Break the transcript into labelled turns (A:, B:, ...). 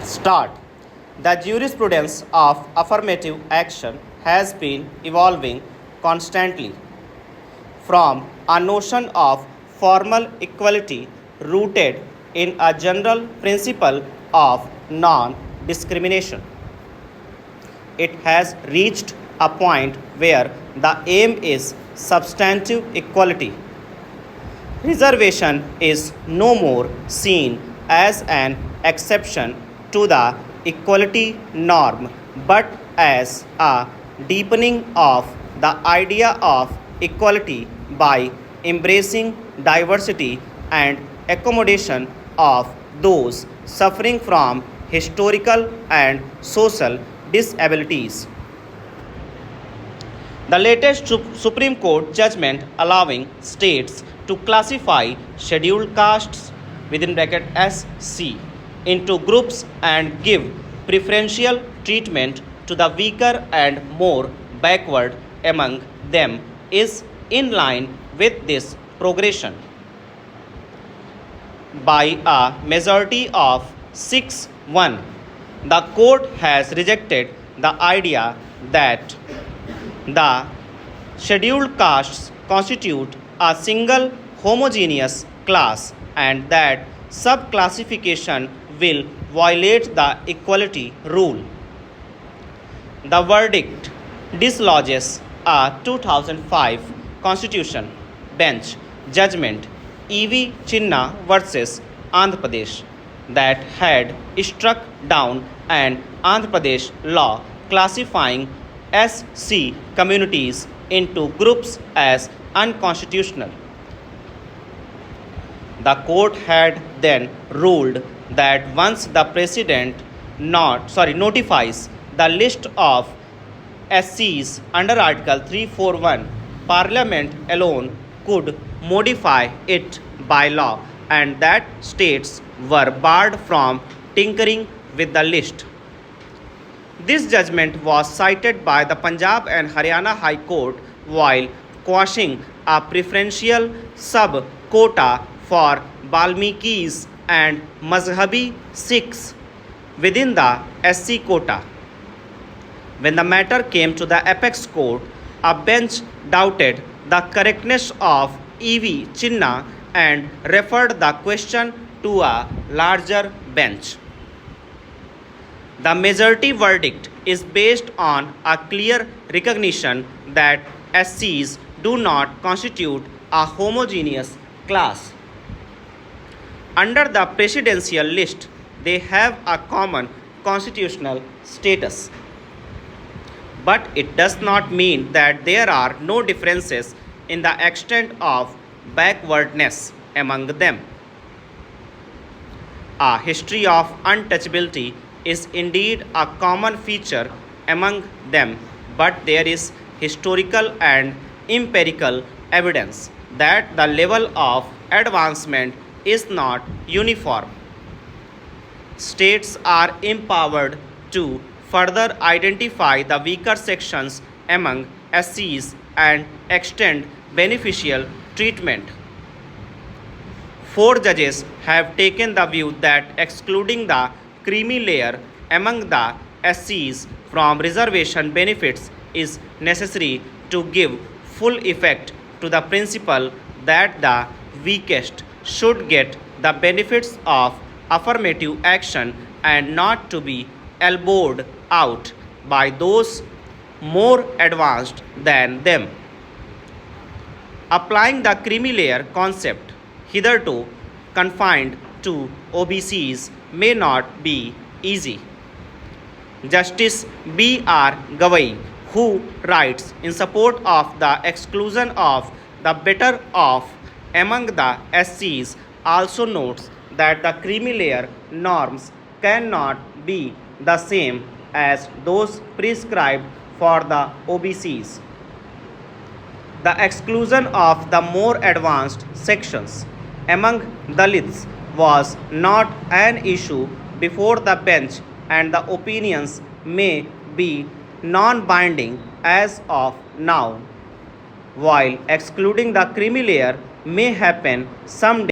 A: Start. The jurisprudence of affirmative action has been evolving constantly from a notion of formal equality rooted in a general principle of non discrimination. It has reached a point where the aim is substantive equality. Reservation is no more seen as an exception to the equality norm but as a deepening of the idea of equality by embracing diversity and accommodation of those suffering from historical and social disabilities. The latest Supreme Court judgment allowing states to classify scheduled castes within bracket SC into groups and give preferential treatment to the weaker and more backward among them is in line with this progression. By a majority of 6-1, the court has rejected the idea that the scheduled castes constitute a single homogeneous class and that subclassification will violate the equality rule. The verdict dislodges a 2005 Constitution Bench judgment E.V. Chinna versus Andhra Pradesh that had struck down an Andhra Pradesh law classifying SC communities into groups as unconstitutional. The court had then ruled that once the president notifies the list of SCs under Article 341, Parliament alone could modify it by law and that states were barred from tinkering with the list. This judgment was cited by the Punjab and Haryana High Court while quashing a preferential sub-quota for Balmikis and Mazhabi Sikhs within the SC quota. When the matter came to the apex court, a bench doubted the correctness of E.V. Chinna and referred the question to a larger bench. The majority verdict is based on a clear recognition that SCs do not constitute a homogeneous class. Under the presidential list, they have a common constitutional status. But it does not mean that there are no differences in the extent of backwardness among them. A history of untouchability is indeed a common feature among them, but there is historical and empirical evidence that the level of advancement is not uniform. States are empowered to further identify the weaker sections among SCs and extend beneficial treatment. 4 judges have taken the view that excluding the creamy layer among the SCs from reservation benefits is necessary to give full effect to the principle that the weakest should get the benefits of affirmative action and not to be elbowed out by those more advanced than them. Applying the creamy layer concept hitherto confined to OBCs may not be easy. Justice B.R. Gavai, who writes in support of the exclusion of the better off among the SCs, also notes that the creamy layer norms cannot be the same as those prescribed for the OBCs. The exclusion of the more advanced sections among Dalits was not an issue before the bench and the opinions may be non-binding as of now, while excluding the creamy layer may happen someday.